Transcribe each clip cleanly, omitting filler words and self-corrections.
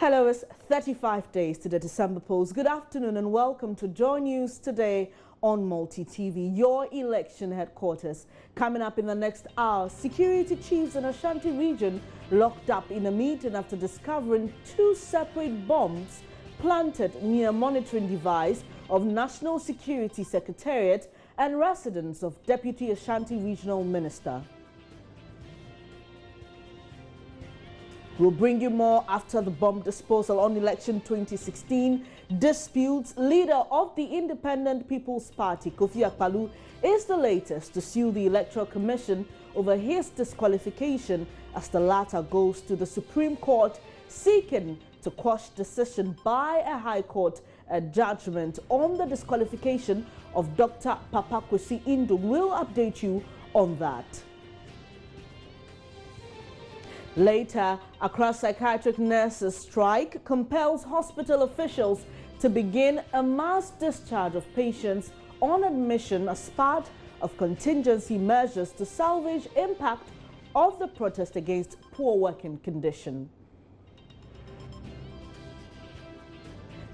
Hello, it's 35 days to the December polls. Good afternoon and welcome to Joy News today on Multi TV, your election headquarters. Coming up in the next hour, security chiefs in Ashanti region locked up in a meeting after discovering two separate bombs planted near a monitoring device of National Security Secretariat and residence of Deputy Ashanti Regional Minister. We'll bring you more after the bomb disposal on election 2016 disputes. Leader of the Independent People's Party, Kofi Akpalu, is the latest to sue the Electoral Commission over his disqualification as the latter goes to the Supreme Court seeking to quash decision by a High Court judgment on the disqualification of Dr. Papa Kwesi Indom. We'll update you on that. Later, Accra psychiatric nurses' strike compels hospital officials to begin a mass discharge of patients on admission as part of contingency measures to salvage impact of the protest against poor working condition.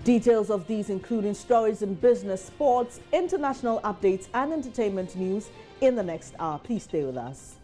Details of these including stories in business, sports, international updates and entertainment news in the next hour. Please stay with us.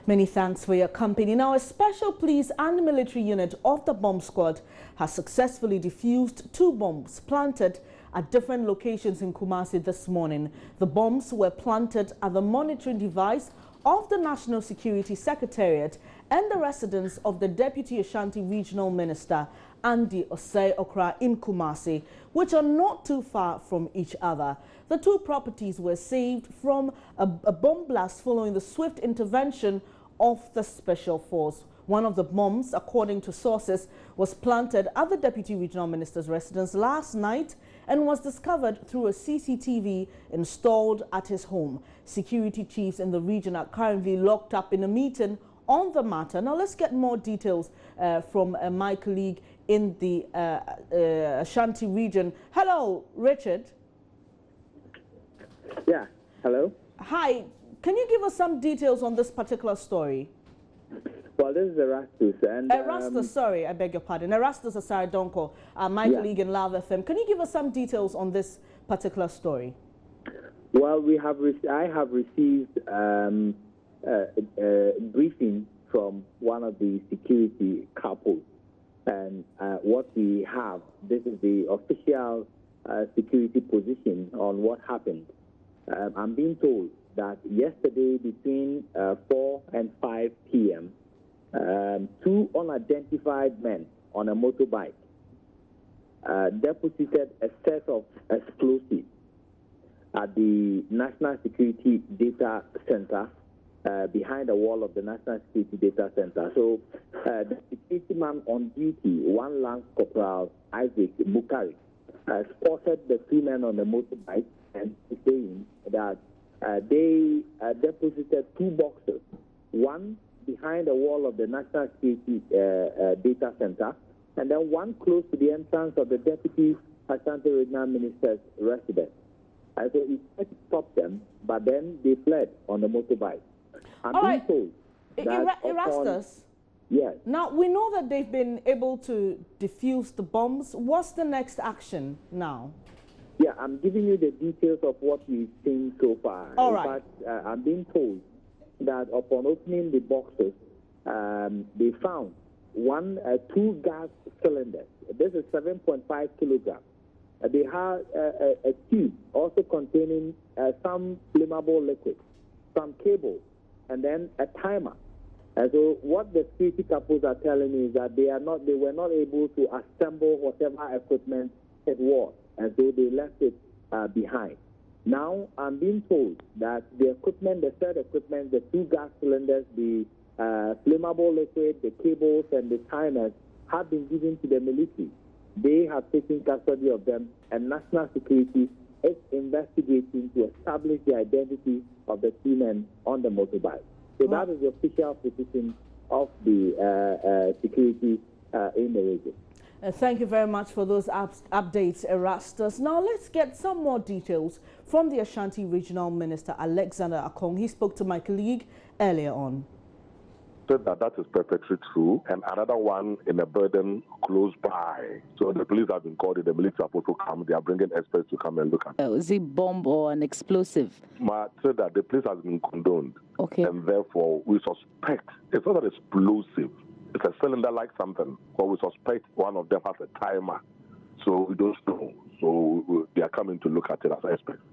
Many thanks for your company. Now, a special police and military unit of the bomb squad has successfully defused two bombs planted at different locations in Kumasi this morning. The bombs were planted at the monitoring device of the National Security Secretariat and the residence of the Deputy Ashanti Regional Minister, Andy Osei Okra, in Kumasi, which are not too far from each other. The two properties were saved from a bomb blast following the swift intervention of the Special Force. One of the bombs, according to sources, was planted at the Deputy Regional Minister's residence last night and was discovered through a CCTV installed at his home. Security chiefs in the region are currently locked up in a meeting on the matter. Now let's get more details from my colleague in the Ashanti region. Hello, Richard. Yeah, hello. Hi, can you give us some details on this particular story? Well, this is Erastus. And, Erastus, sorry, I beg your pardon. Erastus Asari Donko, my colleague in Love FM. Can you give us some details on this particular story? Well, I have received a briefing from one of the security couples. And what we have, this is the official security position on what happened. I'm being told that yesterday between 4 and 5 p.m., two unidentified men on a motorbike deposited a set of explosives at the National Security Data Center, behind the wall of the National Security Data Center. So the security man on duty, one Lance Corporal Isaac Bukari, spotted the two men on the motorbike and saying that they deposited two boxes, one behind the wall of the National Security Data Center, and then one close to the entrance of the Deputy Ashanti Regional Minister's residence. So he tried to stop them, but then they fled on the motorbike. I'm being told that Erastus. Yes. Now, we know that they've been able to defuse the bombs. What's the next action now? Yeah, I'm giving you the details of what we've seen so far. All right. But I'm being told that upon opening the boxes, they found two gas cylinders. This is 7.5 kilograms. They had a tube also containing some flammable liquid, some cables, and then a timer. And so what the security couples are telling me is that they were not able to assemble whatever equipment it was, and so they left it behind. Now I'm being told that the equipment, the third equipment, the two gas cylinders, the flammable liquid, the cables, and the timers have been given to the military. They have taken custody of them, and national security is investigating to establish the identity of the two men on the motorbike. So that is the official position of the security in the region. Thank you very much for those updates, Erastus. Now let's get some more details from the Ashanti Regional Minister, Alexander Akong. He spoke to my colleague earlier on. Said that is perfectly true, and another one in a burden close by. So the police have been called, the military are supposed to come, they are bringing experts to come and look at it. Is it bomb or an explosive? Ma said that the place has been condoned. Okay. And therefore we suspect, it's not an explosive, it's a cylinder like something, but we suspect one of them has a timer. So we don't know. So they are coming to look at it as experts.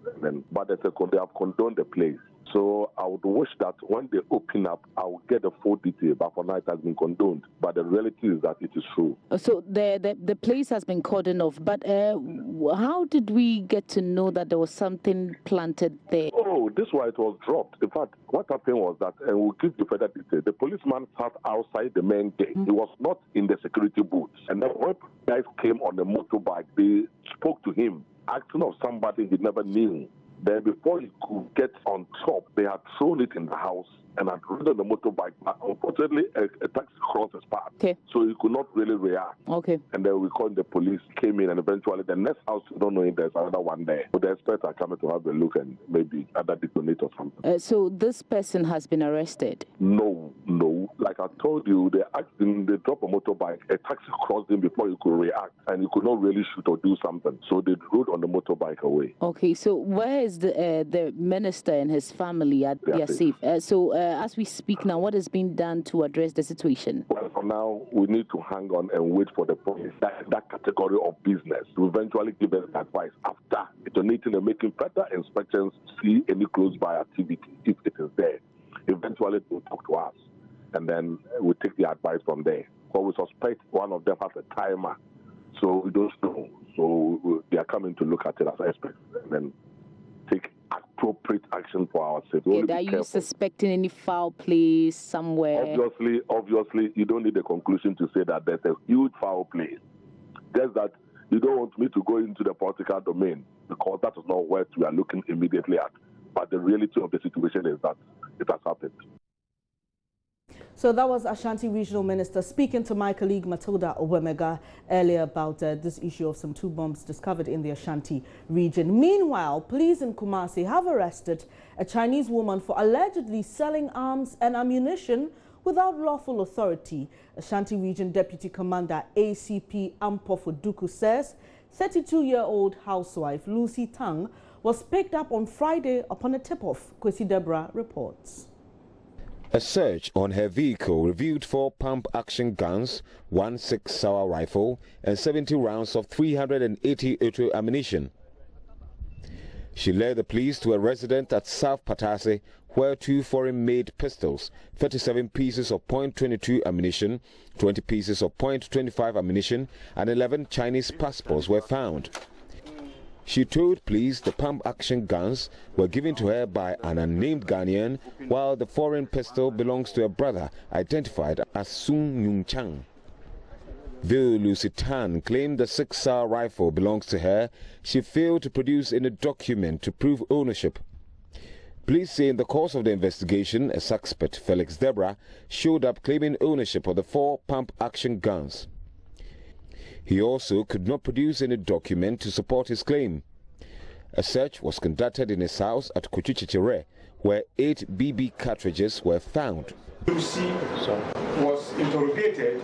But they have condoned the place. So I would wish that when they open up, I will get the full detail. But for now, it has been condoned. But the reality is that it is true. So the place has been cordoned off. But how did we get to know that there was something planted there? Oh, this is why it was dropped. In fact, what happened was that, and we'll give you further detail, the policeman sat outside the main gate. He was not in the security booth. And then when guys came on the motorbike, they spoke to him, asking of somebody he never knew. Then before he could get on top, they had thrown it in the house and had ridden the motorbike. But unfortunately, a taxi crossed his path. Okay. So he could not really react. Okay. And then we called the police, came in, and eventually the next house, we don't know if there's another one there. But the experts are coming to have a look and maybe other detonate or something. So this person has been arrested? No. Like I told you, they dropped a motorbike. A taxi crossed him before he could react, and he could not really shoot or do something. So they rode on the motorbike away. Okay, so where is the minister and his family at? They are safe. So as we speak now, what is being done to address the situation? Well, for now, we need to hang on and wait for the police, that category of business, to eventually give us advice after detonating and making further inspections, see any close-by activity, if it is there. Eventually, they'll talk to us, and then we take the advice from there. But we suspect one of them has a timer, so we don't know. So they are coming to look at it as experts, and then take appropriate action for our safety. Okay, are you suspecting any foul play somewhere? Obviously, you don't need a conclusion to say that there's a huge foul play. Just that you don't want me to go into the political domain, because that is not what we are looking immediately at. But the reality of the situation is that it has happened. So that was Ashanti Regional Minister speaking to my colleague Matilda Owemega earlier about this issue of some 2 bombs discovered in the Ashanti region. Meanwhile, police in Kumasi have arrested a Chinese woman for allegedly selling arms and ammunition without lawful authority. Ashanti Region Deputy Commander ACP Ampofo Duku says 32-year-old housewife Lucy Tang was picked up on Friday upon a tip-off. Kwesi Debra reports. A search on her vehicle revealed 4 pump-action guns, 1 6-hour rifle, and 70 rounds of 380 auto ammunition. She led the police to a residence at South Patase, where 2 foreign-made pistols, 37 pieces of .22 ammunition, 20 pieces of .25 ammunition, and 11 Chinese passports were found. She told police the pump-action guns were given to her by an unnamed Ghanaian, while the foreign pistol belongs to a brother identified as Sung Yung Chang. Though Lucy Tan claimed the 6-hour rifle belongs to her, she failed to produce any document to prove ownership. Police say in the course of the investigation, a suspect, Felix Debra, showed up claiming ownership of the 4 pump-action guns. He also could not produce any document to support his claim. A search was conducted in his house at Kuchichichere, where 8 BB cartridges were found. Lucy was interrogated.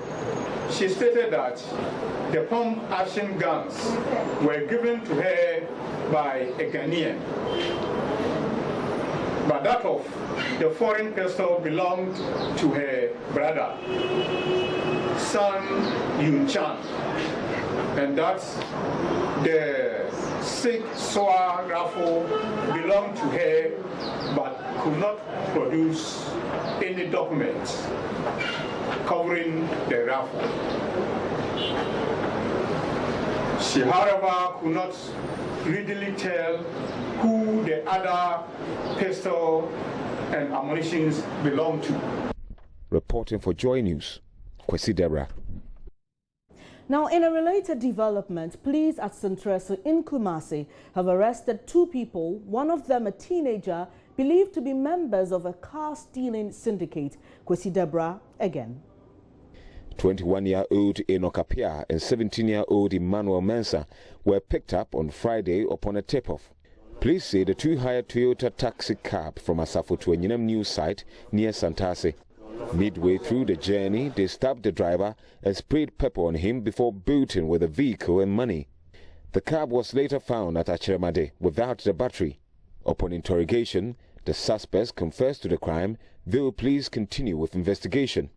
She stated that the pump-action guns were given to her by a Ghanaian, but that of the foreign pistol belonged to her brother, Sung Yung Chang, and that the 6-hour rifle belonged to her but could not produce any documents covering the rifle. She, however, could not readily tell who the other pistol and ammunition belonged to. Reporting for Joy News, Kwesi Debra. Now, in a related development, police at Centreso in Kumasi have arrested 2 people, one of them a teenager, believed to be members of a car-stealing syndicate. Kwesi Deborah again. 21-year-old Enoch Apia and 17-year-old Emmanuel Mensah were picked up on Friday upon a tip-off. Police say the two hired Toyota taxi cab from Asafo to a Nyinam news site near Santase. Midway through the journey, they stopped the driver and sprayed pepper on him before bolting with the vehicle and money. The cab was later found at Acheremade without the battery. Upon interrogation, the suspects confessed to the crime, though police continue with investigation.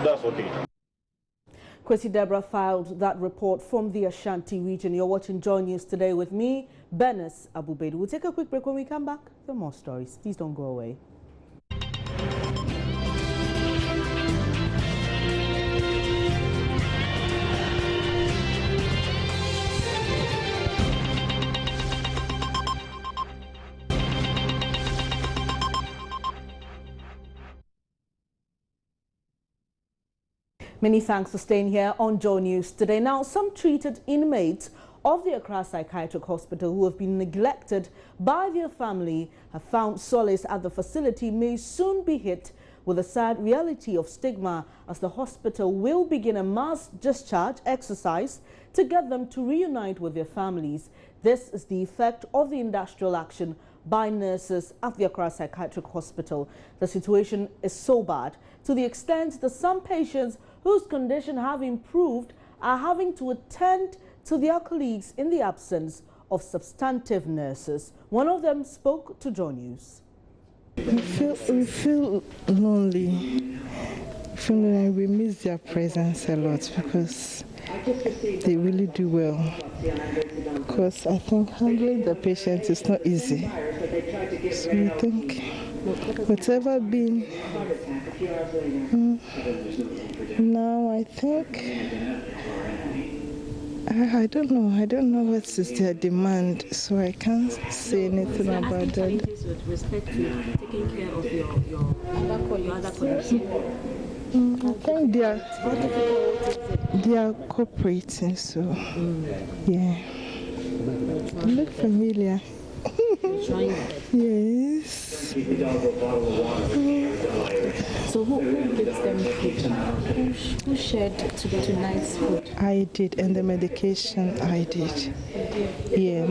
That's okay. Kwesi Deborah filed that report from the Ashanti region. You're watching Joy News today with me, Benes Abubedu. We'll take a quick break. When we come back, there are more stories. Please don't go away. Many thanks for staying here on Joy News today. Now, some treated inmates of the Accra Psychiatric Hospital who have been neglected by their family have found solace at the facility may soon be hit with the sad reality of stigma, as the hospital will begin a mass discharge exercise to get them to reunite with their families. This is the effect of the industrial action by nurses at the Accra Psychiatric Hospital. The situation is so bad to the extent that some patients whose condition have improved are having to attend to their colleagues in the absence of substantive nurses. One of them spoke to Joy News. We feel lonely. We miss their presence a lot because they really do well. Because I think handling the patient is not easy. So we think whatever been now, I think I don't know what is their demand, so I can't say anything about that. With respect to taking care of your other colleagues. I think they are cooperating, so yeah. They look familiar. Yes. So who gives them food? Who shared tonight's food? I did, and the medication I did. Yeah,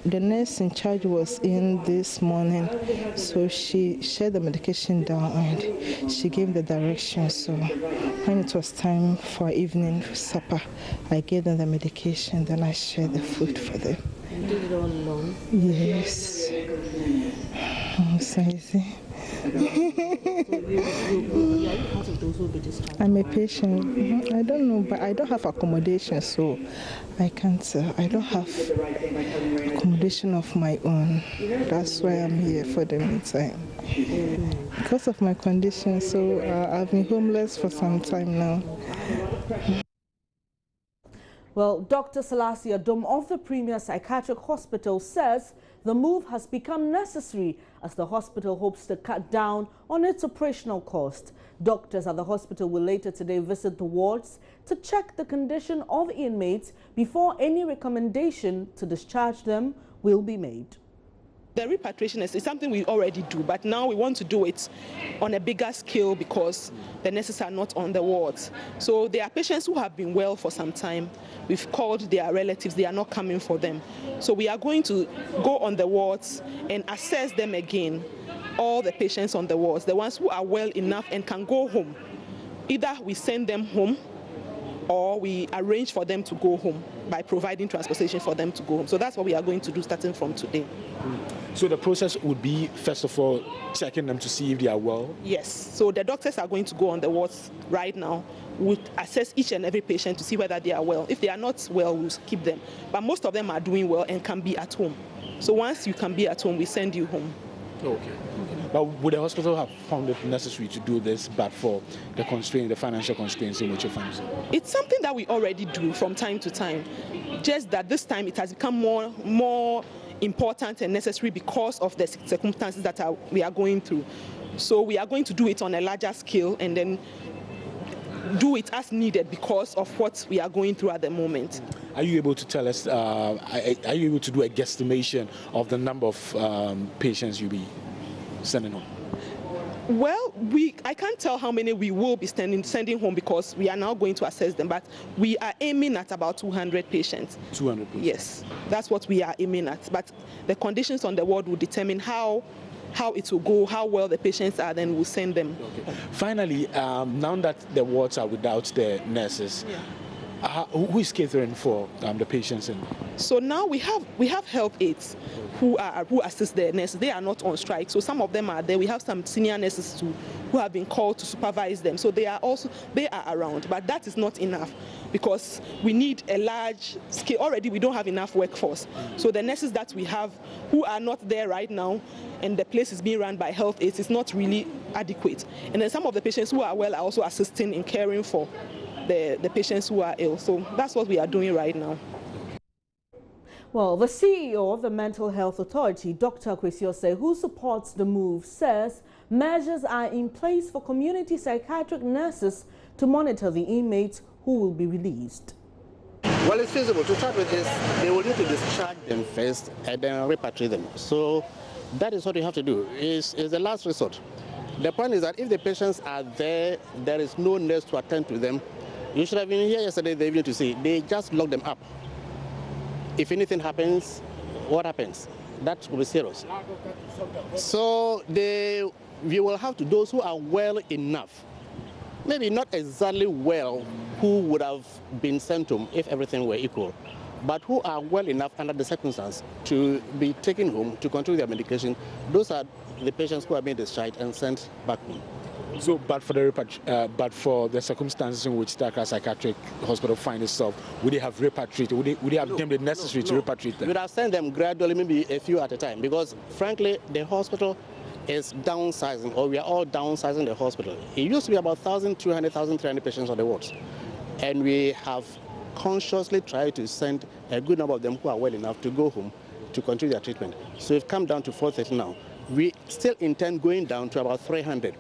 the nurse in charge was in this morning, so she shared the medication down and she gave the directions. So when it was time for evening supper, I gave them the medication, then I shared the food for them. You did it all alone? Yes. So easy. I'm a patient. I don't know, but I don't have accommodation, so I can't. I don't have accommodation of my own. That's why I'm here for the meantime. Because of my condition, so I've been homeless for some time now. Well, Dr. Selassie Adom of the Premier Psychiatric Hospital says the move has become necessary as the hospital hopes to cut down on its operational cost. Doctors at the hospital will later today visit the wards to check the condition of inmates before any recommendation to discharge them will be made. The repatriation is something we already do, but now we want to do it on a bigger scale because the nurses are not on the wards. So there are patients who have been well for some time. We've called their relatives, they are not coming for them. So we are going to go on the wards and assess them again, all the patients on the wards, the ones who are well enough and can go home. Either we send them home or we arrange for them to go home by providing transportation for them to go home. So that's what we are going to do starting from today. So the process would be, first of all, checking them to see if they are well? Yes. So the doctors are going to go on the wards right now. We'll assess each and every patient to see whether they are well. If they are not well, we'll keep them. But most of them are doing well and can be at home. So once you can be at home, we send you home. Okay. But would the hospital have found it necessary to do this, but for the constraint, the financial constraints in which you find yourself? It's something that we already do from time to time. Just that this time it has become more important and necessary because of the circumstances that we are going through. So we are going to do it on a larger scale and then do it as needed because of what we are going through at the moment. Are you able to tell us, are you able to do a guesstimation of the number of patients you'll be sending home? Well, I can't tell how many we will be sending home because we are now going to assess them, but we are aiming at about 200 patients. 200 patients? Yes, that's what we are aiming at. But the conditions on the ward will determine how it will go, how well the patients are, then we'll send them. Okay. Finally, now that the wards are without the nurses, who is catering for the patients? So now we have health aides who assist the nurses. They are not on strike, so some of them are there. We have some senior nurses too who have been called to supervise them. So they are around, but that is not enough because we need a large scale. Already we don't have enough workforce. So the nurses that we have who are not there right now, and the place is being run by health aides, is not really adequate. And then some of the patients who are well are also assisting in caring for the patients who are ill. So that's what we are doing right now. Well, the CEO of the Mental Health Authority, Dr. Kwesiose, who supports the move, says measures are in place for community psychiatric nurses to monitor the inmates who will be released. Well, it's feasible. To start with this, they will need to discharge them first and then repatriate them. So that is what you have to do. It's the last resort. The point is that if the patients are there, there is no nurse to attend to them. You should have been here yesterday, the evening, to see. They just lock them up. If anything happens, what happens? That will be serious. So we will have to, those who are well enough, maybe not exactly well, who would have been sent home if everything were equal, but who are well enough under the circumstance to be taken home to continue their medication. Those are the patients who are being discharged and sent back home. So, but for the circumstances in which Dakar Psychiatric Hospital finds itself, would they have repatriated? Would they have deemed it necessary to repatriate them? We would have sent them gradually, maybe a few at a time, because frankly, the hospital is downsizing, or we are all downsizing the hospital. It used to be about 1,200, 1,300 patients on the wards, and we have consciously tried to send a good number of them who are well enough to go home to continue their treatment. So we've come down to 430 now. We still intend going down to about 300.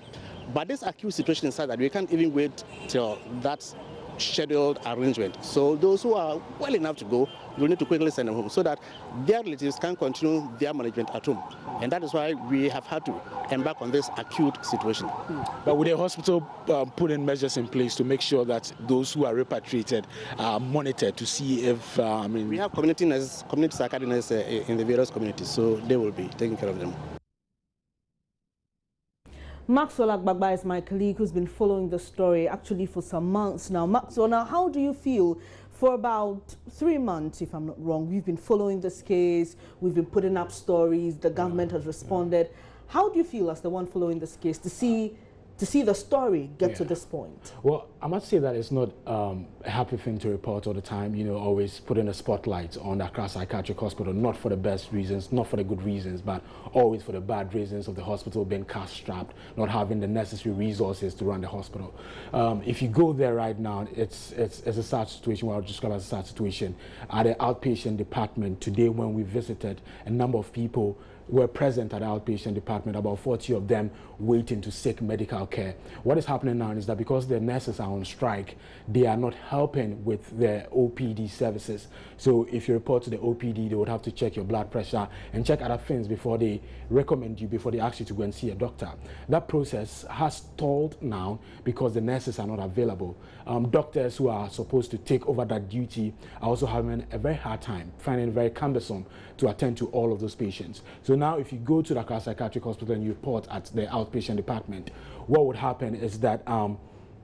But this acute situation is such that we can't even wait till that scheduled arrangement. So those who are well enough to go, we need to quickly send them home so that their relatives can continue their management at home. And that is why we have had to embark on this acute situation. But would the hospital put in measures in place to make sure that those who are repatriated are monitored to see if, We have community nurses, community psychiatric nurses in the various communities, so they will be taking care of them. Maxwell Agbagba is my colleague who's been following the story actually for some months now. Maxwell, now how do you feel? For about 3 months, if I'm not wrong, we've been following this case, we've been putting up stories, the government has responded. How do you feel as the one following this case to see to see the story get to this point? Well, I must say that it's not a happy thing to report all the time, you know, always putting a spotlight on Accra Psychiatric Hospital, not for the best reasons, not for the good reasons, but always for the bad reasons of the hospital being cash-strapped, not having the necessary resources to run the hospital. If you go there right now, it's a sad situation, what I would describe as a sad situation. At the outpatient department today, when we visited, a number of people were present at the outpatient department, about 40 of them waiting to seek medical care. What is happening now is that because the nurses are on strike, they are not helping with their OPD services. So if you report to the OPD, they would have to check your blood pressure and check other things before they recommend you, before they ask you to go and see a doctor. That process has stalled now because the nurses are not available. Doctors who are supposed to take over that duty are also having a very hard time, finding it very cumbersome to attend to all of those patients. So now if you go to the Accra Psychiatric Hospital and you report at the outpatient department, what would happen is that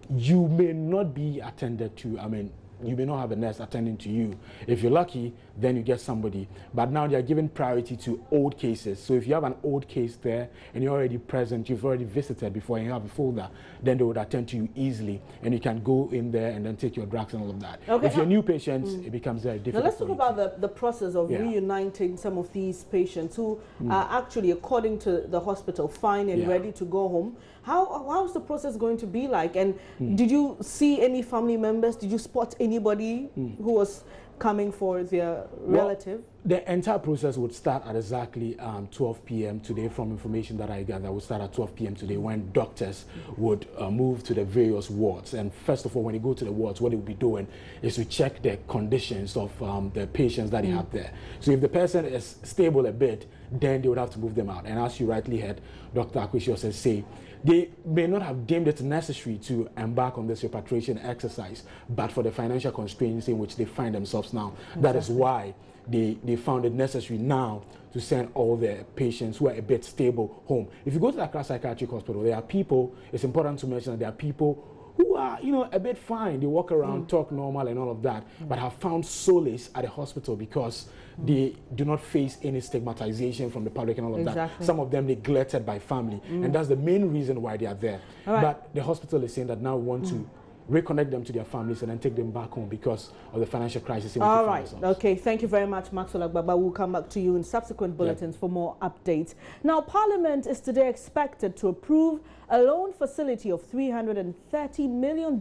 you may not be attended to. I mean, you may not have a nurse attending to you. If you're lucky, then you get somebody. But now they are giving priority to old cases. So if you have an old case there and you're already present, you've already visited before and you have a folder, then they would attend to you easily and you can go in there and then take your drugs and all of that. Okay. If you're new patients, it becomes very difficult. Now let's talk about the process of reuniting some of these patients who are actually, according to the hospital, fine and ready to go home. How's the process going to be like? And did you see any family members? Did you spot anybody who was coming for their relative? The entire process would start at exactly 12 p.m. today. From information that I gather, would start at 12 p.m. today when doctors would move to the various wards. And first of all, when you go to the wards, what they will be doing is to check the conditions of the patients that they have there. So if the person is stable a bit, then they would have to move them out. And as you rightly heard Dr. Akwesio say, they may not have deemed it necessary to embark on this repatriation exercise, but for the financial constraints in which they find themselves now, that is why they found it necessary now to send all the patients who are a bit stable home. If you go to the Accra Psychiatric Hospital, there are people, it's important to mention that there are people who are, you know, a bit fine. They walk around, talk normal and all of that, but have found solace at the hospital because they do not face any stigmatization from the public and all of that. Some of them neglected by family, and that's the main reason why they are there. But the hospital is saying that now we want to reconnect them to their families and then take them back home because of the financial crisis in which we find ourselves. Okay, thank you very much, Maxwell Agbagba. We'll come back to you in subsequent bulletins for more updates. Now, Parliament is today expected to approve a loan facility of $330 million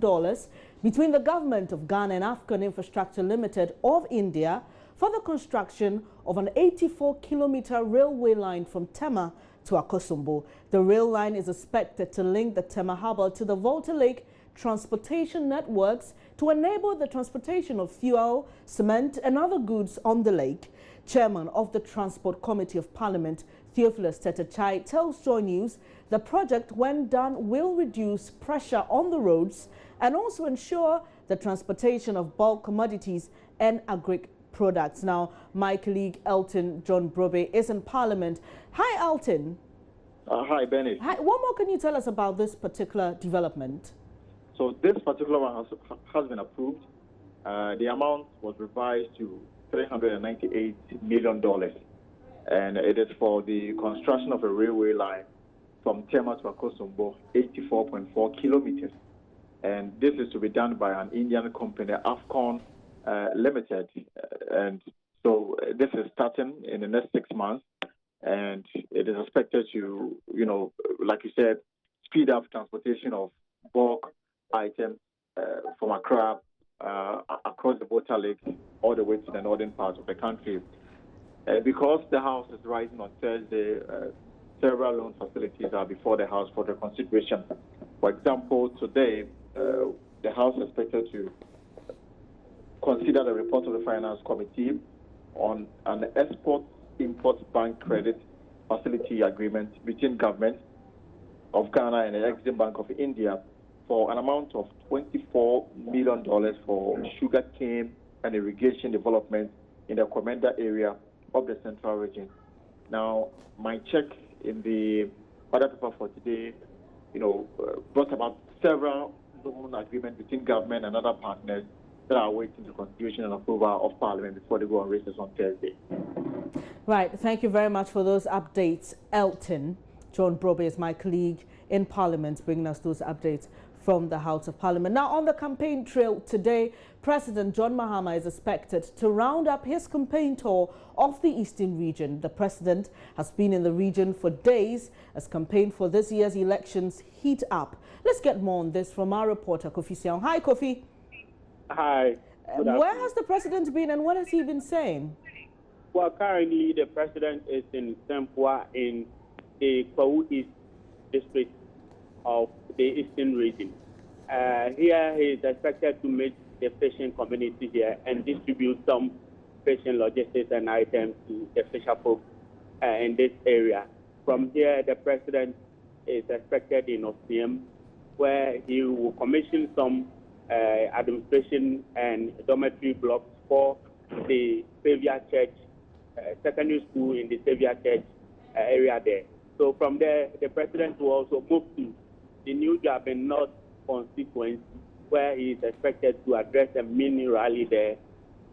between the government of Ghana and African Infrastructure Limited of India for the construction of an 84-kilometer railway line from Tema to Akosombo. The rail line is expected to link the Tema Harbour to the Volta Lake transportation networks to enable the transportation of fuel, cement and other goods on the lake. Chairman of the Transport Committee of Parliament, Theophilus Tetachai, tells Joy News the project, when done, will reduce pressure on the roads and also ensure the transportation of bulk commodities and agri products. Now, my colleague Elton John Brobe is in Parliament. Hi, Elton. Hi, Benny. Hi. What more can you tell us about this particular development? So this particular one has been approved. The amount was revised to $398 million. And it is for the construction of a railway line from Tema to Akosombo, 84.4 kilometers. And this is to be done by an Indian company, Afcon Limited. And so this is starting in the next 6 months. And it is expected to, you know, like you said, speed up transportation of bulk items from Accra across the Volta Lake all the way to the northern part of the country. Because the House is rising on Thursday, several loan facilities are before the House for the consideration. For example, today, the House is expected to consider the report of the Finance Committee on an Export-Import Bank Credit Facility Agreement between Government of Ghana and the Exim Bank of India for an amount of $24 million for sugar cane and irrigation development in the Komenda area of the central region. Now, my check in the other paper for today, you know, brought about several loan agreements between government and other partners that are awaiting the constitution and approval of Parliament before they go on recess on Thursday. Right. Thank you very much for those updates, Elton. John Brobe is my colleague in Parliament, bringing us those updates from the House of Parliament. Now, on the campaign trail today, President John Mahama is expected to round up his campaign tour of the Eastern region. The president has been in the region for days as campaign for this year's elections heat up. Let's get more on this from our reporter, Kofi Siang. Hi, Kofi. Hi. Where has the president been and what has he been saying? Well, currently the president is in Sempua in the Kwahu East district of the Eastern region. Here he is expected to meet the fishing community here and distribute some fishing logistics and items to the fisher folk in this area. From here, the president is expected in Osiem, where he will commission some administration and dormitory blocks for the Savior Church, secondary school in the Savior Church area there. So from there, the president will also move to the New Japan North constituency, where he is expected to address a mini rally there,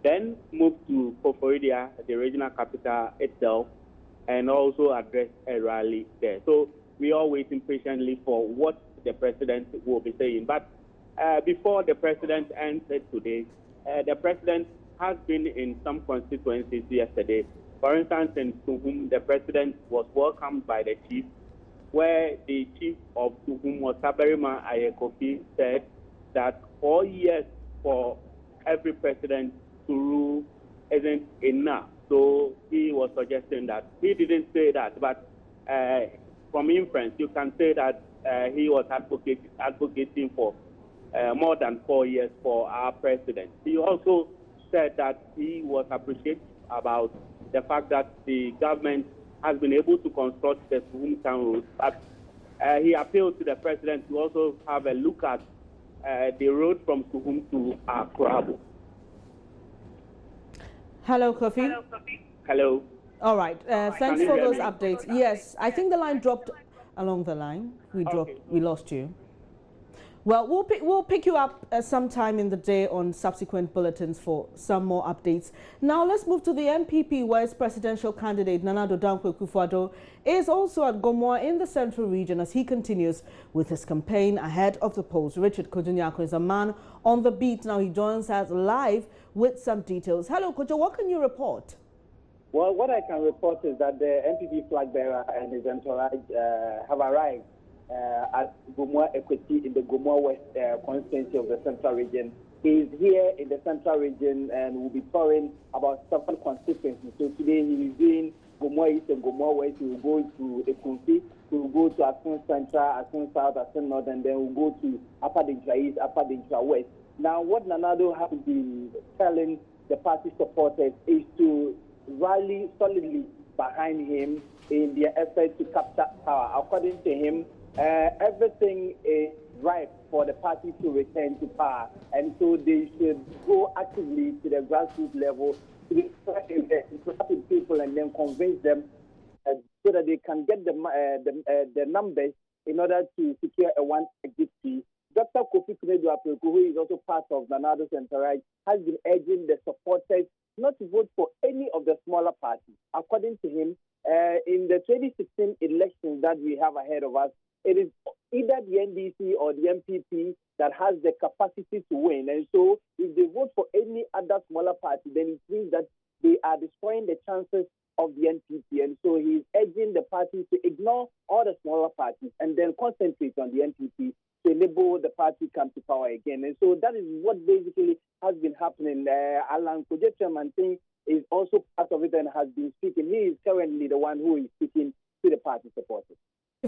then move to Koforidua, the regional capital itself, and also address a rally there. So we are waiting patiently for what the president will be saying. But before the president answered today, the president has been in some constituencies yesterday. For instance, in Tuhum, the president was welcomed by the chief, where the chief of Tuhum, Osaberima Ayekofi, said that 4 years for every president to rule isn't enough. So he was suggesting that. He didn't say that, but from inference, you can say that he was advocating for more than 4 years for our president. He also said that he was appreciative about the fact that the government has been able to construct the Tuhum town road, but he appealed to the president to also have a look at the road from Tuhum to Akrabo. Hello, Kofi. Hello. All right. Thanks for those updates. Yes, I think the line dropped along the line. We lost you. Well, we'll pick you up sometime in the day on subsequent bulletins for some more updates. Now let's move to the NPP, where its presidential candidate Nana Addo Dankwa Akufo-Addo is also at Gomoa in the central region as he continues with his campaign ahead of the polls. Richard Kojo Nyako is a man on the beat. Now he joins us live with some details. Hello, Kojo, what can you report? Well, what I can report is that the NPP flag bearer and his entourage have arrived at Gomoa Equity in the Gomoa West constituency of the Central Region. He is here in the Central Region and will be touring about 7 constituencies. So today he is doing Gomoa East and Gomoa West. He will go to Ekunfi, he will go to Asun Central, Asun South, Asun North, and then we'll go to Upper Dintra East, Upper Dintra West. Now, what Nana Addo has been telling the party supporters is to rally solidly behind him in their effort to capture power. According to him, everything is ripe for the party to return to power, and so they should go actively to the grassroots level to interact with people and then convince them so that they can get the numbers in order to secure a one-exit fee. Dr. Kofi Kunedu-Apeku, who is also part of Nana Addo's entourage, has been urging the supporters not to vote for any of the smaller parties. According to him, in the 2016 elections that we have ahead of us, it is either the NDC or the MPP that has the capacity to win. And so if they vote for any other smaller party, then it means that they are destroying the chances of the NPP. And so he is urging the party to ignore all the smaller parties and then concentrate on the NPP to enable the party come to power again. And so that is what basically has been happening. Alan Kojetramantin is also part of it and has been speaking. He is currently the one who is speaking to the party supporters.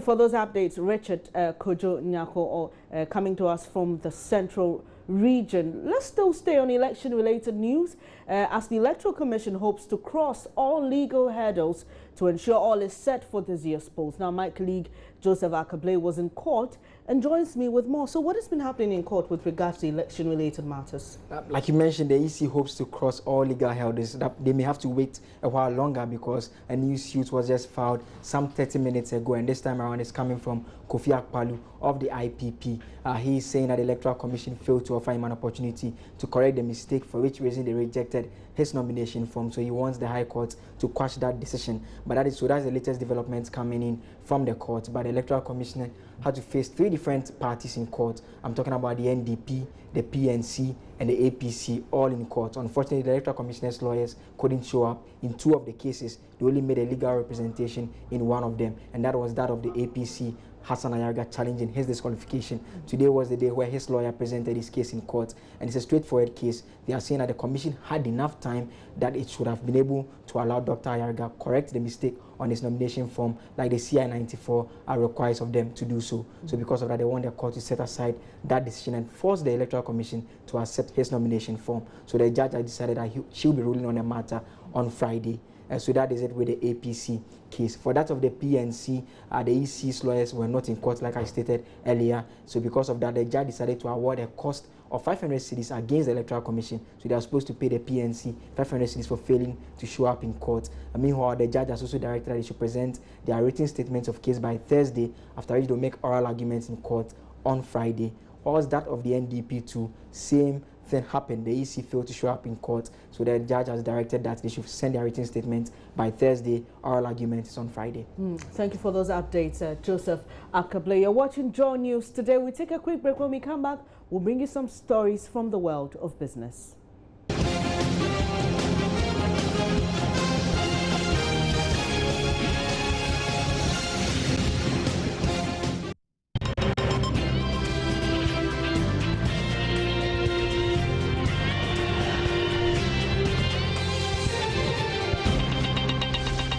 For those updates, Richard Kojo Nyako coming to us from the central region. Let's still stay on election-related news as the Electoral Commission hopes to cross all legal hurdles to ensure all is set for this year's polls. Now, my colleague Joseph Akable was in court and joins me with more. So what has been happening in court with regards to election-related matters? Like you mentioned, the EC hopes to cross all legal hurdles. They may have to wait a while longer because a new suit was just filed some 30 minutes ago, and this time around it's coming from Kofi Akpalu of the IPP. He is saying that the Electoral Commission failed to offer him an opportunity to correct the mistake, for which reason they rejected his nomination form. So he wants the High Court to quash that decision. But that's the latest developments coming in from the court. But the Electoral Commission had to face 3 different parties in court. I'm talking about the NDP, the PNC, and the APC, all in court. Unfortunately, the Electoral Commissioner's lawyers couldn't show up in 2 of the cases. They only made a legal representation in 1 of them, and that was that of the APC, Hassan Ayarga, challenging his disqualification. Today was the day where his lawyer presented his case in court, and it's a straightforward case. They are saying that the commission had enough time, that it should have been able to allow Dr. Ayarga correct the mistake on his nomination form, like the CI 94 requires of them to do so. So because of that, they want the court to set aside that decision and force the Electoral Commission to accept his nomination form. So the judge has decided that she will be ruling on the matter on Friday. So that is it with the APC case. For that of the PNC, the EC's lawyers were not in court, like I stated earlier. So because of that, the judge decided to award a cost of 500 cedis against the Electoral Commission. So they are supposed to pay the PNC 500 cedis for failing to show up in court. Meanwhile, the judge has also directed that they should present their written statements of case by Thursday, after which they'll make oral arguments in court on Friday. Or that of the NDP too, same thing happened. The EC failed to show up in court, so the judge has directed that they should send their written statement by Thursday. Oral argument is on Friday. Thank you for those updates, Joseph Akable. You're watching Joy News. Today we take a quick break. When we come back, we'll bring you some stories from the world of business.